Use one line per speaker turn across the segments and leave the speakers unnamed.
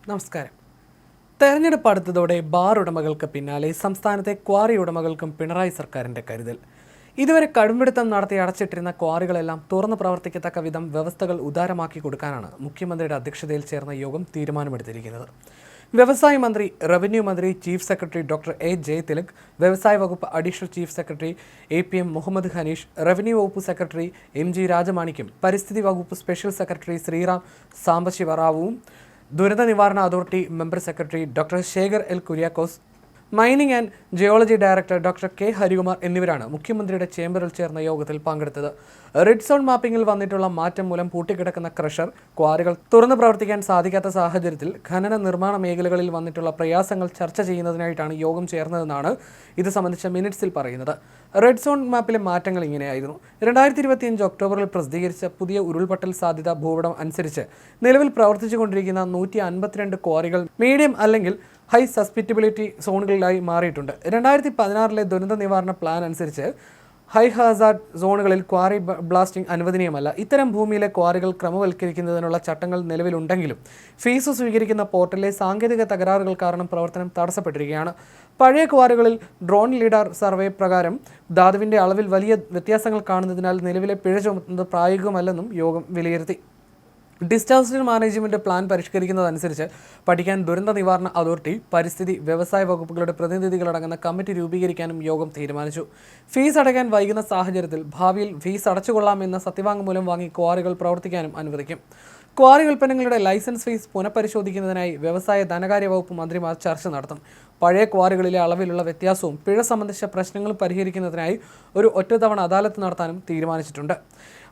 നമസ്കാരം. തെരഞ്ഞെടുപ്പ് അടുത്തതോടെ ബാർ ഉടമകൾക്ക് പിന്നാലെ സംസ്ഥാനത്തെ ക്വാറി ഉടമകൾക്കും പിണറായി സർക്കാരിന്റെ കരുതൽ. ഇതുവരെ കടുംപിടുത്തം നടത്തി അടച്ചിട്ടിരുന്ന ക്വാറികളെല്ലാം തുറന്നു പ്രവർത്തിക്കത്തക്ക വിധം വ്യവസ്ഥകൾ ഉദാരമാക്കി കൊടുക്കാനാണ് മുഖ്യമന്ത്രിയുടെ അധ്യക്ഷതയിൽ ചേർന്ന യോഗം തീരുമാനമെടുത്തിരിക്കുന്നത്. വ്യവസായ മന്ത്രി, റവന്യൂ മന്ത്രി, chief secretary doctor A Jayathilak, വ്യവസായ വകുപ്പ് additional chief secretary APM Muhammad Hanish, revenue വകുപ്പ് സെക്രട്ടറി MG രാജമാണിക്യം, പരിസ്ഥിതി വകുപ്പ് സ്പെഷ്യൽ സെക്രട്ടറി ശ്രീറാം സാംബശിവറാവുവും, ദുരന്ത നിവാരണ authority member secretary doctor Shekhar L Kuriakose, mining and geology director doctor K Harikumar എന്നിവരാണ് മുഖ്യമന്ത്രിയുടെ ചേംബറിൽ ചേർന്ന യോഗത്തിൽ പങ്കെടുത്തത്. റെഡ് സോൺ മാപ്പിംഗിൽ വന്നിട്ടുള്ള മാറ്റം മൂലം പൂട്ടിക്കിടക്കുന്ന ക്രഷർ, ക്വാറികൾ തുറന്നു പ്രവർത്തിക്കാൻ സാധിക്കാത്ത സാഹചര്യത്തിൽ ഖനന നിർമ്മാണ മേഖലകളിൽ വന്നിട്ടുള്ള പ്രയാസങ്ങൾ ചർച്ച ചെയ്യുന്നതിനായിട്ടാണ് യോഗം ചേർന്നതെന്നാണ് ഇത് സംബന്ധിച്ച മിനിറ്റ്സിൽ പറയുന്നത്. റെഡ് സോൺ മാപ്പിലെ മാറ്റങ്ങൾ ഇങ്ങനെയായിരുന്നു. 2025 ഒക്ടോബറിൽ പ്രസിദ്ധീകരിച്ച പുതിയ ഉരുൾപൊട്ടൽ സാധ്യത ഭൂപടം അനുസരിച്ച് നിലവിൽ പ്രവർത്തിച്ചുകൊണ്ടിരിക്കുന്ന 152 ക്വാറികൾ മീഡിയം അല്ലെങ്കിൽ ഹൈ സസ്പിറ്റബിലിറ്റി സോണുകളിലായി മാറിയിട്ടുണ്ട്. 2016 ദുരന്ത നിവാരണ പ്ലാൻ അനുസരിച്ച് ഹൈ ഹാസാർഡ് സോണുകളിൽ ക്വാറി ബ്ലാസ്റ്റിംഗ് അനുവദനീയമല്ല. ഇത്തരം ഭൂമിയിലെ ക്വാറികൾ ക്രമവൽക്കരിക്കുന്നതിനുള്ള ചട്ടങ്ങൾ നിലവിലുണ്ടെങ്കിലും ഫീസ് സ്വീകരിക്കുന്ന പോർട്ടലിലെ സാങ്കേതിക തകരാറുകൾ കാരണം പ്രവർത്തനം തടസ്സപ്പെട്ടിരിക്കുകയാണ്. പഴയ ക്വാറികളിൽ ഡ്രോൺ ലീഡാർ സർവേ പ്രകാരം ധാതുവിൻ്റെ അളവിൽ വലിയ വ്യത്യാസങ്ങൾ കാണുന്നതിനാൽ നിലവിലെ പിഴ ചുമത്തുന്നത് പ്രായോഗികമല്ലെന്നും യോഗം വിലയിരുത്തി. ഡിസാസ്റ്റർ മാനേജ്മെൻറ്റ് പ്ലാൻ പരിഷ്കരിക്കുന്നതനുസരിച്ച് പഠിക്കാൻ ദുരന്ത നിവാരണ അതോറിറ്റി, പരിസ്ഥിതി, വ്യവസായ വകുപ്പുകളുടെ പ്രതിനിധികളടങ്ങുന്ന കമ്മിറ്റി രൂപീകരിക്കാനും യോഗം തീരുമാനിച്ചു. ഫീസ് അടയ്ക്കാൻ വൈകുന്ന സാഹചര്യത്തിൽ ഭാവിയിൽ ഫീസ് അടച്ചുകൊള്ളാമെന്ന സത്യവാങ്മൂലം വാങ്ങി ക്വാറികൾ പ്രവർത്തിക്കാനും അനുവദിക്കും. ക്വാറി ഉൽപ്പന്നങ്ങളുടെ ലൈസൻസ് ഫീസ് പുനഃപരിശോധിക്കുന്നതിനായി വ്യവസായ ധനകാര്യ വകുപ്പ് മന്ത്രിമാർ ചർച്ച നടത്തും. പഴയ ക്വാറികളിലെ അളവിലുള്ള വ്യത്യാസവും പിഴ സംബന്ധിച്ച പ്രശ്നങ്ങളും പരിഹരിക്കുന്നതിനായി ഒരു ഒറ്റത്തവണ അദാലത്ത് നടത്താനും തീരുമാനിച്ചിട്ടുണ്ട്.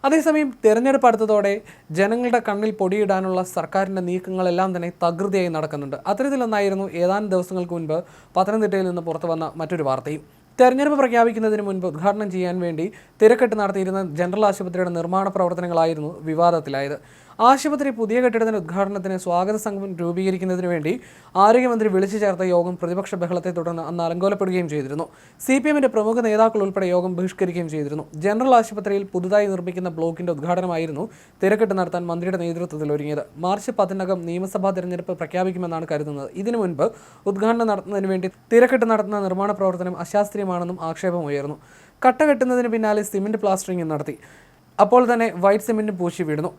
അതേസമയം തെരഞ്ഞെടുപ്പ് അടുത്തതോടെ ജനങ്ങളുടെ കണ്ണിൽ പൊടിയിടാനുള്ള സർക്കാരിൻ്റെ നീക്കങ്ങളെല്ലാം തന്നെ തകൃതിയായി നടക്കുന്നുണ്ട്. അത്തരത്തിലൊന്നായിരുന്നു ഏതാനും ദിവസങ്ങൾക്ക് മുൻപ് പത്തനംതിട്ടയിൽ നിന്ന് പുറത്തു വന്ന മറ്റൊരു വാർത്തയും. തെരഞ്ഞെടുപ്പ് പ്രഖ്യാപിക്കുന്നതിന് മുൻപ് ഉദ്ഘാടനം ചെയ്യാൻ വേണ്ടി തിരക്കെട്ട് നടത്തിയിരുന്ന ജനറൽ ആശുപത്രിയുടെ നിർമ്മാണ പ്രവർത്തനങ്ങളായിരുന്നു വിവാദത്തിലായത്. ആശുപത്രി പുതിയ കെട്ടിടത്തിന്റെ ഉദ്ഘാടനത്തിന് സ്വാഗത സംഘം രൂപീകരിക്കുന്നതിന് വേണ്ടി ആരോഗ്യമന്ത്രി വിളിച്ചു ചേർത്ത യോഗം പ്രതിപക്ഷ ബഹളത്തെ തുടർന്ന് അന്ന് അലങ്കോലപ്പെടുകയും ചെയ്തിരുന്നു. CPMന്റെ പ്രമുഖ നേതാക്കൾ ഉൾപ്പെടെ യോഗം ബഹിഷ്കരിക്കുകയും ചെയ്തിരുന്നു. ജനറൽ ആശുപത്രിയിൽ പുതുതായി നിർമ്മിക്കുന്ന ബ്ലോക്കിന്റെ ഉദ്ഘാടനമായിരുന്നു തിരക്കെട്ട് നടത്താൻ മന്ത്രിയുടെ നേതൃത്വത്തിൽ ഒരുങ്ങിയത്. മാർച്ച് 10 നിയമസഭാ തെരഞ്ഞെടുപ്പ് പ്രഖ്യാപിക്കുമെന്നാണ് കരുതുന്നത്. ഇതിനു മുൻപ് ഉദ്ഘാടനം നടത്തുന്നതിന് വേണ്ടി തിരക്കെട്ട് നടത്തുന്ന നിർമ്മാണ പ്രവർത്തനം അശാസ്ത്രീയമാണെന്നും ആക്ഷേപമുയർന്നു. കട്ട കെട്ടുന്നതിന് പിന്നാലെ സിമന്റ് പ്ലാസ്റ്ററിംഗ് നടത്തി. അപ്പോൾ തന്നെ വൈറ്റ് സിമന്റ് പൂശി വീഴുന്നു.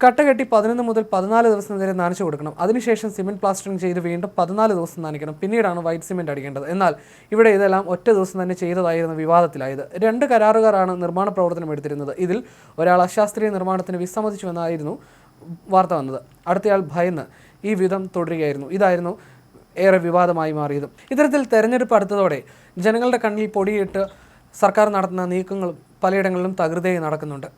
കട്ട കെട്ടി 11 മുതൽ 14 ദിവസം വരെ നനച്ചു കൊടുക്കണം. അതിനുശേഷം സിമന്റ് പ്ലാസ്റ്ററിംഗ് ചെയ്ത് വീണ്ടും 14 ദിവസം നനയ്ക്കണം. പിന്നീടാണ് വൈറ്റ് സിമന്റ് അടിക്കേണ്ടത്. എന്നാൽ ഇവിടെ ഇതെല്ലാം ഒറ്റ ദിവസം തന്നെ ചെയ്തതായിരുന്നു വിവാദത്തിലായത്. 2 കരാറുകാരാണ് നിർമ്മാണ പ്രവർത്തനം എടുത്തിരുന്നത്. ഇതിൽ ഒരാൾ അശാസ്ത്രീയ നിർമ്മാണത്തിന് വിസമ്മതിച്ചുവെന്നായിരുന്നു വാർത്ത വന്നത്. അടുത്തയാൾ ഭയന്ന് ഈ വിധം തുടരുകയായിരുന്നു. ഇതായിരുന്നു ഏറെ വിവാദമായി മാറിയതും. ഇത്തരത്തിൽ തെരഞ്ഞെടുപ്പ് അടുത്തതോടെ ജനങ്ങളുടെ കണ്ണിൽ പൊടിയിട്ട് സർക്കാർ നടത്തുന്ന നീക്കങ്ങളും പലയിടങ്ങളിലും തകൃതിയായി നടക്കുന്നുണ്ട്.